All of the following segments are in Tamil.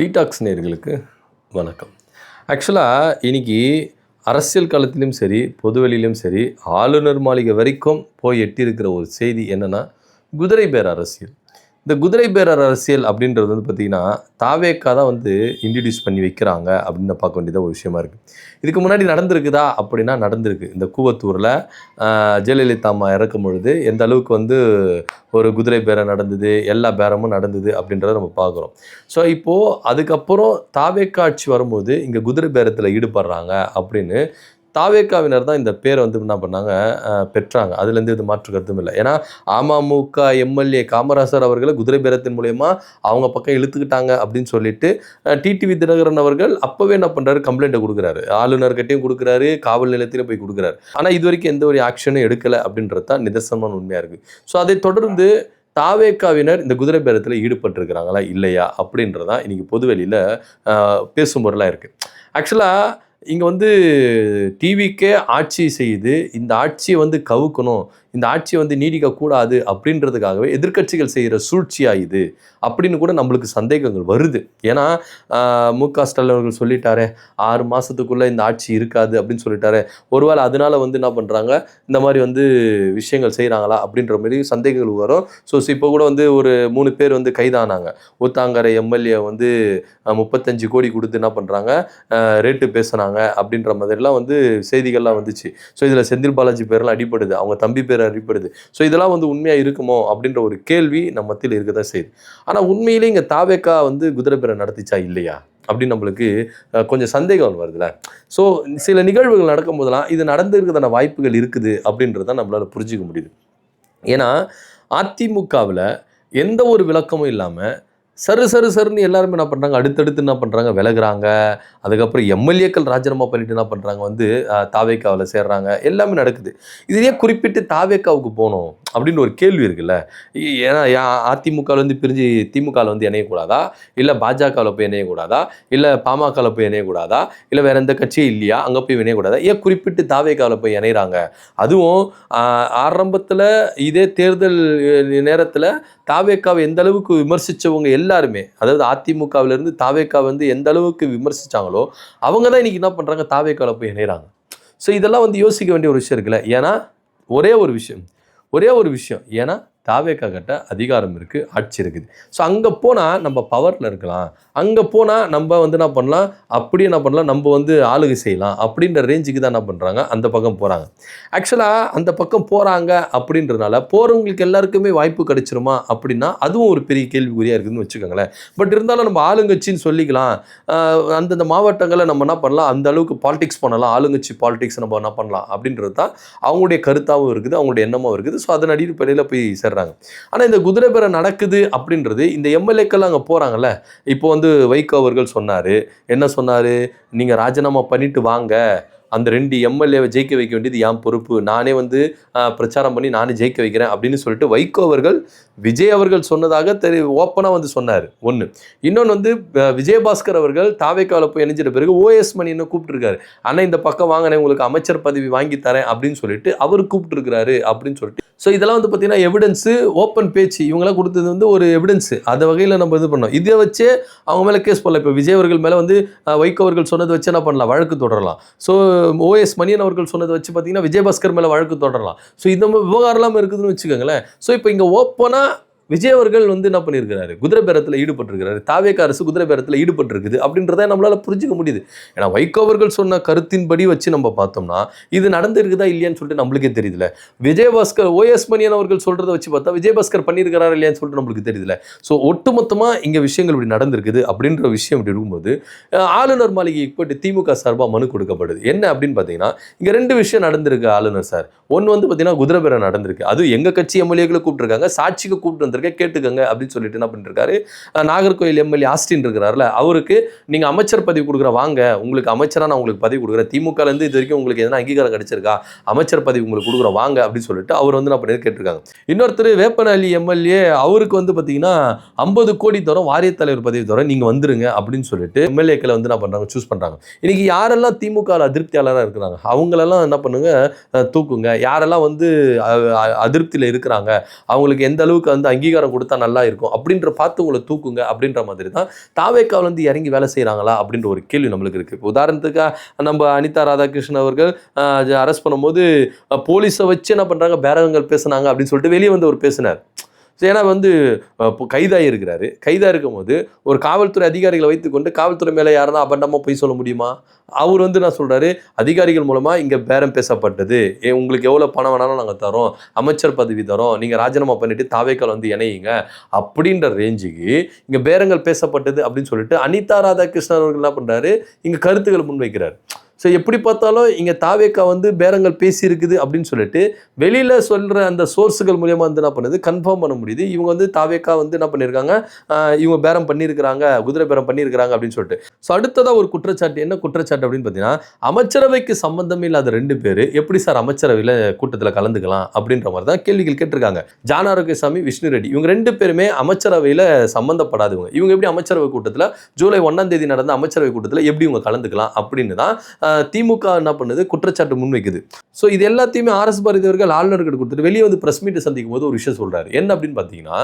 டீடாக்ஸ் நேயர்களுக்கு வணக்கம். ஆக்சுவலாக இன்னைக்கு அரசியல் களத்திலும் சரி, பொதுவெளியிலும் சரி, ஆளுநர் மாளிகை வரைக்கும் போய் எட்டியிருக்கிற ஒரு செய்தி என்னன்னா, குதிரை பேர அரசியல். இந்த குதிரை பேரர் அரசியல் அப்படின்றது வந்து பார்த்தீங்கன்னா, தாவேக்கா தான் வந்து இன்ட்ரோடியூஸ் பண்ணி வைக்கிறாங்க அப்படின்னு பார்க்க வேண்டியதா ஒரு விஷயமா இருக்குது. இதுக்கு முன்னாடி நடந்திருக்குதா அப்படின்னா நடந்திருக்கு. இந்த கூவத்தூரில் ஜெயலலிதா அம்மா இறக்கும் பொழுது எந்த அளவுக்கு வந்து ஒரு குதிரை பேரம் நடந்தது, எல்லா பேரமும் நடந்தது அப்படின்றத நம்ம பார்க்குறோம். ஸோ இப்போது அதுக்கப்புறம் தாவேக்கா ஆட்சி வரும்போது இங்கே குதிரை பேரத்தில் ஈடுபடுறாங்க அப்படின்னு தாவேக்காவினர் தான் இந்த பேரை வந்து என்ன பண்ணாங்க, பெற்றாங்க. அதுலேருந்து இது மாற்று கருத்தும் இல்லை. ஏன்னா அமமுக எம்எல்ஏ காமராசர் அவர்களை குதிரை பேரத்தின் மூலயமா அவங்க பக்கம் இழுத்துக்கிட்டாங்க அப்படின்னு சொல்லிட்டு டிடிவி தினகரன் அவர்கள் அப்போவே என்ன பண்ணுறாரு, கம்ப்ளைண்ட்டை கொடுக்குறாரு. ஆளுநர்கிட்டையும் கொடுக்குறாரு, காவல் நிலையத்திலையும் போய் கொடுக்குறாரு. ஆனால் இது வரைக்கும் எந்த ஒரு ஆக்ஷனும் எடுக்கலை அப்படின்றது தான் நிதர்சனமான உண்மையாக இருக்குது. ஸோ அதை தொடர்ந்து தாவேக்காவினர் இந்த குதிரை பேரத்தில் ஈடுபட்டிருக்கிறாங்களா இல்லையா அப்படின்றதான் இன்னைக்கு பொதுவெளியில் பேசும் பொருளாக இருக்குது. ஆக்சுவலாக இங்கே வந்து டிவிக்கே ஆட்சி செய்து இந்த ஆட்சியை வந்து கவுக்கணும், இந்த ஆட்சியை வந்து நீடிக்கக்கூடாது அப்படின்றதுக்காகவே எதிர்க்கட்சிகள் செய்கிற சூழ்ச்சியா இது அப்படின்னு கூட நம்மளுக்கு சந்தேகங்கள் வருது. ஏன்னா மு.க. ஸ்டாலின் அவர்கள் சொல்லிட்டாரே 6 மாதத்துக்குள்ளே இந்த ஆட்சி இருக்காது அப்படின்னு சொல்லிட்டாரே, ஒருவேளை அதனால வந்து என்ன பண்ணுறாங்க, இந்த மாதிரி வந்து விஷயங்கள் செய்கிறாங்களா அப்படின்ற மாதிரி சந்தேகங்கள் வரும். ஸோ இப்போ கூட வந்து ஒரு 3 பேர் வந்து கைதானாங்க. ஊத்தாங்கரை எம்எல்ஏ வந்து 35 கோடி கொடுத்து என்ன பண்ணுறாங்க, ரேட்டு பேசுனாங்க அப்படின்ற மாதிரிலாம் வந்து செய்திகள்லாம் வந்துச்சு. ஸோ இதில் செந்தில் பாலாஜி பேரெல்லாம் அடிப்படுது, அவங்க தம்பி பேர் அடிப்படுது. ஸோ இதெல்லாம் வந்து உண்மையாக இருக்குமோ அப்படின்ற ஒரு கேள்வி நம்ம மத்தியில் இருக்க தான் செய்யுது. ஆனால் உண்மையிலே இங்கே தாவேக்கா வந்து குதிரை பேரம் நடத்திச்சா இல்லையா அப்படின்னு நம்மளுக்கு கொஞ்சம் சந்தேகம் வருதுல்ல. ஸோ சில நிகழ்வுகள் நடக்கும் போதெல்லாம் இது நடந்திருக்கிறதான வாய்ப்புகள் இருக்குது அப்படின்றத நம்மளால் புரிஞ்சிக்க முடியுது. ஏன்னா அதிமுகவில் எந்த ஒரு விளக்கமும் இல்லாமல் சருன்னு எல்லாருமே என்ன பண்ணுறாங்க, அடுத்தடுத்து என்ன பண்ணுறாங்க, விலகுறாங்க. அதுக்கப்புறம் எம்எல்ஏக்கள் ராஜினாமா பண்ணிட்டு என்ன பண்ணுறாங்க, வந்து தாவேக்காவில் சேர்றாங்க. எல்லாமே நடக்குது. இதுலேயே குறிப்பிட்டு தாவேக்காவுக்கு போகணும் அப்படின்னு ஒரு கேள்வி இருக்குல்ல. ஏன்னா அதிமுகவில் வந்து பிரிஞ்சு திமுகவில் வந்து இணையக்கூடாதா, இல்லை பாஜகவில் போய் இணையக்கூடாதா, இல்லை பாமகவில் போய் இணையக்கூடாதா, இல்லை வேற எந்த கட்சியும் இல்லையா அங்கே போய் இணையக்கூடாதா, ஏன் குறிப்பிட்டு தாவேக்காவில் போய் இணைகிறாங்க? அதுவும் ஆரம்பத்தில் இதே தேர்தல் நேரத்தில் தாவேக்காவை எந்த அளவுக்கு விமர்சித்தவங்க எல்லாருமே, அதாவது அதிமுகவிலேருந்து தாவேக்கா வந்து எந்த அளவுக்கு விமர்சித்தாங்களோ அவங்க தான் இன்றைக்கி என்ன பண்ணுறாங்க, தாவேக்காவில் போய் இணைகிறாங்க. ஸோ இதெல்லாம் வந்து யோசிக்க வேண்டிய ஒரு விஷயம் இருக்குல்ல. ஏன்னா ஒரே ஒரு விஷயம் ஏன்னா தாவேக்கா கிட்ட அதிகாரம் இருக்குது, ஆட்சி இருக்குது. ஸோ அங்கே போனால் நம்ம பவரில் இருக்கலாம், அங்கே போனால் நம்ம வந்து என்ன பண்ணலாம், அப்படியே என்ன பண்ணலாம், நம்ம வந்து ஆளுகை செய்யலாம் அப்படின்ற ரேஞ்சுக்கு தான் என்ன பண்ணுறாங்க, அந்த பக்கம் போகிறாங்க. ஆக்சுவலாக அந்த பக்கம் போகிறாங்க அப்படின்றதுனால போகிறவங்களுக்கு எல்லாருக்குமே வாய்ப்பு கிடைச்சிருமா அப்படின்னா அதுவும் ஒரு பெரிய கேள்விக்குறியாக இருக்குதுன்னு வச்சுக்கோங்களேன். பட் இருந்தாலும் நம்ம ஆளுங்கட்சின்னு சொல்லிக்கலாம். அந்தந்த மாவட்டங்களில் நம்ம என்ன பண்ணலாம், அந்த அளவுக்கு பாலிடிக்ஸ் பண்ணலாம், ஆளுங்கட்சி பாலிடிக்ஸ் நம்ம என்ன பண்ணலாம் அப்படின்றது தான் அவங்களுடைய கருத்தாகவும் இருக்குது, அவங்களுடைய எண்ணமாகவும் இருக்குது. ஸோ அதன் அடிப்படையில் போய் சேர்றாங்க. ஆனால் இந்த குதிரை பேரம் நடக்குது அப்படின்றது இந்த எம்எல்ஏக்கள் அங்கே போகிறாங்கல்ல. இப்போ வந்து வைகோ அவர்கள் சொன்னார், என்ன சொன்னார், நீங்கள் ராஜினாமா பண்ணிட்டு வாங்க, அந்த 2 எம்எல்ஏவை ஜெயிக்க வைக்க வேண்டியது என் பொறுப்பு, நானே வந்து பிரச்சாரம் பண்ணி நானே ஜெயிக்க வைக்கிறேன் அப்படின்னு சொல்லிட்டு வைகோ அவர்கள் விஜய் அவர்கள் சொன்னதாக ஓப்பனாக வந்து சொன்னார். ஒன்று. இன்னொன்று வந்து விஜயபாஸ்கர் அவர்கள் தாவேக்காவில் போய் இணைஞ்சிட்ட பிறகு ஓஎஸ் மணின்னு கூப்பிட்டுருக்காரு. ஆனால் இந்த பக்கம் வாங்கினேன், உங்களுக்கு அமைச்சர் பதவி வாங்கி தரேன் அப்படின்னு சொல்லிட்டு அவர் கூப்பிட்டுருக்கிறாரு அப்படின்னு சொல்லிட்டு. ஸோ இதெல்லாம் வந்து பார்த்தீங்கன்னா எவிடன்ஸு, ஓப்பன் பேச்சு, இவங்களாம் கொடுத்தது வந்து ஒரு எவிடன்ஸு. அந்த வகையில் நம்ம இது பண்ணோம். இதை வச்சே அவங்க மேலே கேஸ் போடலாம். இப்போ விஜய் அவர்கள் மேலே வந்து வைகோ அவர்கள் சொன்னதை வச்சு என்ன பண்ணலாம், வழக்கு தொடரலாம். ஸோ ஓஎஸ் மணியன் அவர்கள் சொன்னதை வச்சு பார்த்தீங்கன்னா விஜயபாஸ்கர் மேலே வழக்கு தொடரலாம். ஸோ இந்த விவகாரம்லாம் இருக்குதுன்னு வச்சுக்கோங்களேன். ஸோ இப்போ இங்கே ஓப்பனாக விஜய் அவர்கள் வந்து என்ன பண்ணியிருக்கிறாரு, குதிரை பேரத்தில் ஈடுபட்டிருக்கிறாரு, தாவேக்கா அரசு குதிரை பேரத்தில் ஈடுபட்டிருக்குது அப்படின்றத நம்மளால் புரிஞ்சிக்க முடியுது. ஏன்னா வைகோ அவர்கள் சொன்ன கருத்தின்படி வச்சு நம்ம பார்த்தோம்னா இது நடந்திருக்குதா இல்லையான்னு சொல்லிட்டு நம்மளுக்கே தெரியுதுல. விஜயபாஸ்கர் ஓஎஸ் மணியன் அவர்கள் சொல்கிறத வச்சு பார்த்தா விஜயபாஸ்கர் பண்ணியிருக்கிறாரா இல்லையான்னு சொல்லிட்டு நம்மளுக்கு தெரியுதுல. ஸோ ஒட்டுமொத்தமாக இங்கே விஷயங்கள் இப்படி நடந்திருக்குது அப்படின்ற விஷயம் இப்படி இருக்கும்போது ஆளுநர் மாளிகைக்கு போய்ட்டு திமுக சார்பாக மனு கொடுக்கப்படுது. என்ன அப்படின்னு பார்த்தீங்கன்னா இங்கே 2 விஷயம் நடந்திருக்கு ஆளுநர் சார். ஒன்று வந்து பார்த்தீங்கன்னா குதிரை பேரம் நடந்திருக்கு, அது எங்கள் கட்சி எம்எல்ஏக்களை கூப்பிட்டுருக்காங்க, சாட்சிக்கு கூப்பிட்டு கேட்டுக்கங்க அப்படின்னு சொல்லிட்டு என்ன பண்ணிருக்காரு, நாகர்கோவில் எம்எல்ஏ ஆஸ்டின் இருக்கிறாருல, அவருக்கு நீங்க அமைச்சர் பதவி கொடுக்குற, வாங்க உங்களுக்கு அமைச்சரா நான் உங்களுக்கு பதவி கொடுக்குறேன், திமுக இருந்து இது வரைக்கும் உங்களுக்கு எதனா அங்கீகாரம் கிடைச்சிருக்கா, அமைச்சர் பதவி உங்களுக்கு கொடுக்குறோம் வாங்க அப்படின்னு சொல்லிட்டு அவர் வந்து என்ன பண்ணி கேட்டிருக்காங்க. இன்னொருத்தர் வேப்பனஹள்ளி எம்எல்ஏ, அவருக்கு வந்து பார்த்தீங்கன்னா 50 கோடி தரம் வாரிய தலைவர் பதவி தரம், நீங்க வந்துருங்க அப்படின்னு சொல்லிட்டு எம்எல்ஏக்களை வந்து என்ன பண்றாங்க, சூஸ் பண்றாங்க. இன்னைக்கு யாரெல்லாம் திமுக அதிருப்தியாளராக இருக்கிறாங்க அவங்களெல்லாம் என்ன பண்ணுங்க, தூக்குங்க. யாரெல்லாம் வந்து அதிருப்தியில் இருக்கிறாங்க அவங்களுக்கு எந்த அளவுக்கு வந்து அங்கீகாரம் கொடுத்தா நல்லா இருக்கும் அப்படின்ற பார்த்து உங்களை தூக்குங்க அப்படின்ற மாதிரி தான் தாவேக்காவில் வந்து இறங்கி வேலை செய்கிறாங்களா அப்படின்ற ஒரு கேள்வி நம்மளுக்கு இருக்குது. இப்போ உதாரணத்துக்காக நம்ம அனிதா ராதாகிருஷ்ணன் அவர்கள் அரெஸ்ட் பண்ணும்போது போலீஸை வச்சு என்ன பண்ணுறாங்க, பேரங்கள் பேசுனாங்க அப்படின்னு சொல்லிட்டு வெளியே வந்து அவர் பேசினார். ஏன்னா வந்து கைதாகி இருக்கிறாரு. கைதாக இருக்கும்போது ஒரு காவல்துறை அதிகாரிகளை வைத்துக்கொண்டு காவல்துறை மேலே யாருன்னா அபண்டமாக போய் சொல்ல முடியுமா? அவர் வந்து நான் சொல்கிறாரு, அதிகாரிகள் மூலமாக இங்கே பேரம் பேசப்பட்டது, உங்களுக்கு எவ்வளோ பணம் வேணாலும் நாங்கள் தரோம், அமைச்சர் பதவி தரோம், நீங்கள் ராஜினாமா பண்ணிவிட்டு தாவேக்கால் வந்து இணையுங்க அப்படின்ற ரேஞ்சுக்கு இங்கே பேரங்கள் பேசப்பட்டது அப்படின்னு சொல்லிட்டு அனிதா ராதாகிருஷ்ணன் அவர்கள் என்ன பண்ணுறாரு, இங்கே கருத்துக்கள் முன்வைக்கிறார். ஸோ எப்படி பார்த்தாலும் இங்கே தாவேக்கா வந்து பேரங்கள் பேசியிருக்குது அப்படின்னு சொல்லிட்டு வெளியில் சொல்கிற அந்த சோர்ஸுகள் மூலியமாக வந்து என்ன பண்ணுது, கன்ஃபார்ம் பண்ண முடியுது. இவங்க வந்து தாவேக்கா வந்து என்ன பண்ணியிருக்காங்க, இவங்க பேரம் பண்ணியிருக்கிறாங்க, குதிரை பேரம் பண்ணியிருக்கிறாங்க அப்படின்னு சொல்லிட்டு. ஸோ அடுத்ததாக ஒரு குற்றச்சாட்டு, என்ன குற்றச்சாட்டு அப்படின்னு பார்த்தீங்கன்னா, அமைச்சரவைக்கு சம்பந்தம் இல்லாத 2 பேர் எப்படி சார் அமைச்சரவையில் கூட்டத்தில் கலந்துக்கலாம் அப்படின்ற மாதிரி தான் கேள்விகள் கேட்டிருக்காங்க. ஜான் ஆரோக்கியசாமி, விஷ்ணு ரெட்டி, இவங்க 2 பேருமே அமைச்சரவையில் சம்மந்தப்படாதவங்க. இவங்க எப்படி அமைச்சரவை கூட்டத்தில் ஜூலை 1ஆம் தேதி நடந்த அமைச்சரவை கூட்டத்தில் எப்படி இவங்க கலந்துக்கலாம் அப்படின்னு தான் திமுக என்ன பண்ணுது, குற்றச்சாட்டு முன்வைக்குது. ஸோ இது எல்லாத்தையுமே ஆர்எஸ் பாரதி அவர்கள் ஆளுநர்கிட்ட கொடுத்துட்டு வெளியே வந்து பிரஸ் மீட்டை சந்திக்கும் போது ஒரு விஷயம் சொல்றாரு. என்ன அப்படின்னு பார்த்தீங்கன்னா,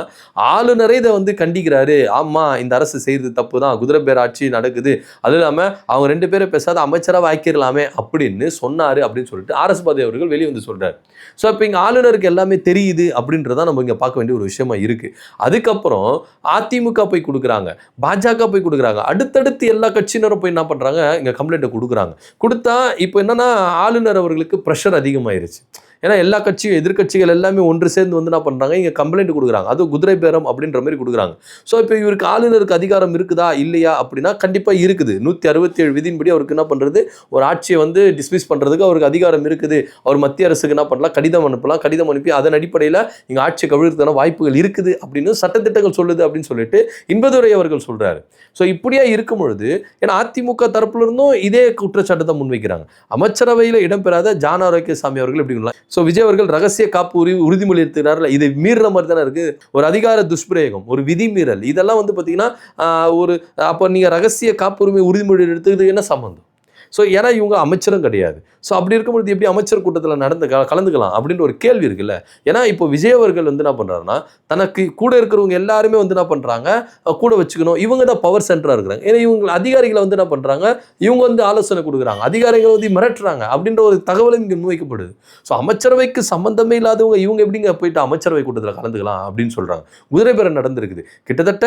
ஆளுநரே இதை வந்து கண்டிக்கிறாரு. ஆமா, இந்த அரசு செய்யறது தப்பு தான், குதிரை பேர் ஆட்சி நடக்குது, அது இல்லாமல் அவங்க 2 பேரும் பேசாத அமைச்சராக ஆக்கிடலாமே அப்படின்னு சொன்னாரு அப்படின்னு சொல்லிட்டு ஆர்எஸ் பாரதி அவர்கள் வெளியே வந்து சொல்றாரு. ஸோ இப்போ இங்கே ஆளுநருக்கு எல்லாமே தெரியுது அப்படின்றதான் நம்ம இங்கே பார்க்க வேண்டிய ஒரு விஷயமா இருக்கு. அதுக்கப்புறம் அதிமுக போய் கொடுக்குறாங்க, பாஜக போய் கொடுக்குறாங்க, அடுத்தடுத்து எல்லா கட்சியினரும் போய் என்ன பண்றாங்க, இங்கே கம்ப்ளைண்ட்டை கொடுக்குறாங்க. கொடுத்தா இப்போ என்னன்னா ஆளுநர் அவர்களுக்கு ப்ரெஷர் அதிகமாயிருச்சு. ஏன்னா எல்லா கட்சியும் எதிர்கட்சிகள் எல்லாமே ஒன்று சேர்ந்து வந்து என்ன பண்ணுறாங்க, இங்கே கம்ப்ளைண்ட் கொடுக்குறாங்க, அதுவும் குதிரை பேரம் அப்படின்ற மாதிரி கொடுக்குறாங்க. ஸோ இப்போ இவருக்கு ஆளுநருக்கு அதிகாரம் இருக்குதா இல்லையா அப்படின்னா கண்டிப்பாக இருக்குது. 167 விதியின்படி அவருக்கு என்ன பண்ணுறது, ஒரு ஆட்சியை வந்து டிஸ்மிஸ் பண்ணுறதுக்கு அவருக்கு அதிகாரம் இருக்குது. அவர் மத்திய அரசுக்கு என்ன பண்ணலாம், கடிதம் அனுப்பலாம், கடிதம் அனுப்பி அதன் அடிப்படையில் இங்கே ஆட்சியை கவிழ்றதுக்கான வாய்ப்புகள் இருக்குது அப்படின்னு சட்டத்திட்டங்கள் சொல்லுது அப்படின்னு சொல்லிட்டு இன்பதுரை அவர்கள் சொல்கிறாரு. ஸோ இப்படியா இருக்கும் பொழுது, ஏன்னா அதிமுக தரப்புல இருந்தும் இதே குற்றச்சாட்டு தான் முன்வைக்கிறாங்க. அமைச்சரவையில் இடம்பெறாத ஜான் ஆரோக்கியசாமி அவர்கள் எப்படி சொல்லலாம். ஸோ விஜய் அவர்கள் ரகசிய காப்பு உறுதிமொழி எடுத்துக்கிறாருல, இதை மீறுற மாதிரி தானே இருக்கு. ஒரு அதிகார துஷ்பிரயோகம், ஒரு விதி மீறல், இதெல்லாம் வந்து பார்த்தீங்கன்னா ஒரு அப்போ நீங்கள் ரகசிய காப்புரிமை உறுதிமொழி எடுத்துக்கிறது என்ன சம்பந்தம்? ஸோ ஏன்னா இவங்க அமைச்சரும் கிடையாது. ஸோ அப்படி இருக்கும்போது எப்படி அமைச்சர் கூட்டத்தில் கலந்துக்கலாம் அப்படின்ற ஒரு கேள்வி இருக்குல்ல. ஏன்னா இப்போ விஜய் அவர்கள் வந்து என்ன பண்ணுறாருன்னா, தனக்கு கூட இருக்கிறவங்க எல்லாருமே வந்து என்ன பண்ணுறாங்க, கூட வச்சுக்கணும், இவங்க தான் பவர் சென்டராக இருக்கிறாங்க. ஏன்னா இவங்க அதிகாரிகளை வந்து என்ன பண்ணுறாங்க, இவங்க வந்து ஆலோசனை கொடுக்குறாங்க, அதிகாரிகளை வந்து மிரட்டுறாங்க அப்படின்ற ஒரு தகவலும் இங்கே முன்வைக்கப்படுது. ஸோ அமைச்சரவைக்கு சம்பந்தமே இல்லாதவங்க இவங்க எப்படிங்க போயிட்டு அமைச்சரவை கூட்டத்தில் கலந்துக்கலாம் அப்படின்னு சொல்கிறாங்க. குதிரை பேரம் நடந்திருக்குது. கிட்டத்தட்ட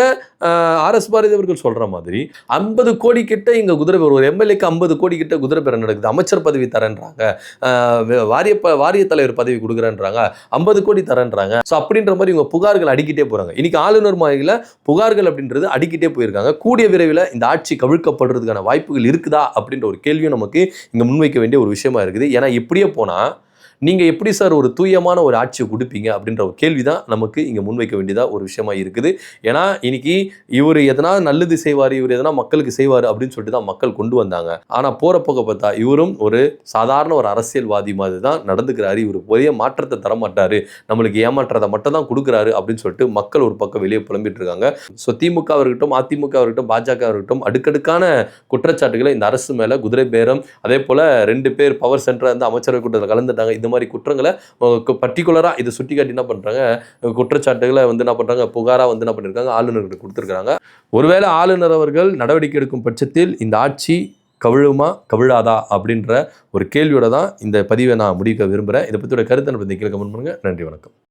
ஆர்எஸ் பாரதி அவர்கள் சொல்கிற மாதிரி 50 கோடி கிட்ட இங்கே குதிரை பேரம், ஒரு எம்எல்ஏக்கு 50 கோடி கிட்ட குதிரை பேரம் நடக்குது. அமைச்சர் பதவி தரேன்றாங்க, வாரிய தலைவர் பதவி கொடுக்குறேன்றாங்க, 50 கோடி தரேன்றாங்க. ஸோ அப்படின்ற மாதிரி இவங்க புகார்கள் அடிக்கிட்டே போறாங்க. இன்னைக்கு ஆளுநர் மாளிகையில் புகார்கள் அப்படின்றது அடிக்கிட்டே போயிருக்காங்க. கூடிய விரைவில் இந்த ஆட்சி கவிழ்க்கப்படுறதுக்கான வாய்ப்புகள் இருக்குதா அப்படின்ற ஒரு கேள்வியும் நமக்கு இங்கே முன்வைக்க வேண்டிய ஒரு விஷயமா இருக்குது. ஏன்னா இப்படியே போனா நீங்கள் எப்படி சார் ஒரு தூயமான ஒரு ஆட்சியை கொடுப்பீங்க அப்படின்ற ஒரு கேள்வி தான் நமக்கு இங்கே முன்வைக்க வேண்டியதாக ஒரு விஷயமா இருக்குது. ஏன்னா இன்னைக்கு இவர் எதனா நல்லது செய்வார், இவர் எதனா மக்களுக்கு செய்வார் அப்படின்னு சொல்லிட்டு தான் மக்கள் கொண்டு வந்தாங்க. ஆனால் போகிற போக பார்த்தா இவரும் ஒரு சாதாரண ஒரு அரசியல்வாதி மாதிரி தான் நடந்துக்கிறாரு. இவர் பெரிய மாற்றத்தை தரமாட்டார், நம்மளுக்கு ஏமாற்றத்தை மட்டும் தான் கொடுக்குறாரு அப்படின்னு சொல்லிட்டு மக்கள் ஒரு பக்கம் வெளியே புலம்பிட்டு இருக்காங்க. ஸோ திமுக இருக்கட்டும், அதிமுக இருக்கட்டும், பாஜக இருக்கட்டும், அடுக்கடுக்கான குற்றச்சாட்டுகளை இந்த அரசு மேலே, குதிரை பேரம், அதே போல் 2 பேர் பவர் சென்டராக இருந்து அமைச்சரவை கூட்டத்தில் கலந்துட்டாங்க, இந்த மாதிரி குற்றங்களை பர்டிகுலராக இதை சுட்டி காட்டி என்ன பண்ணுறாங்க, குற்றச்சாட்டுகளை வந்து என்ன பண்ணுறாங்க, புகாராக வந்து என்ன பண்ணியிருக்காங்க, ஆளுநர்கிட்ட கொடுத்துருக்காங்க. ஒருவேளை ஆளுநர் அவர்கள் நடவடிக்கை எடுக்கும் பட்சத்தில் இந்த ஆட்சி கவிழுமா கவிழாதா அப்படின்ற ஒரு கேள்வியோட தான் இந்த பதிவை நான் முடிக்க விரும்புகிறேன். இதை பற்றியோட கருத்தை கீழே கமெண்ட் பண்ணுங்கள். நன்றி, வணக்கம்.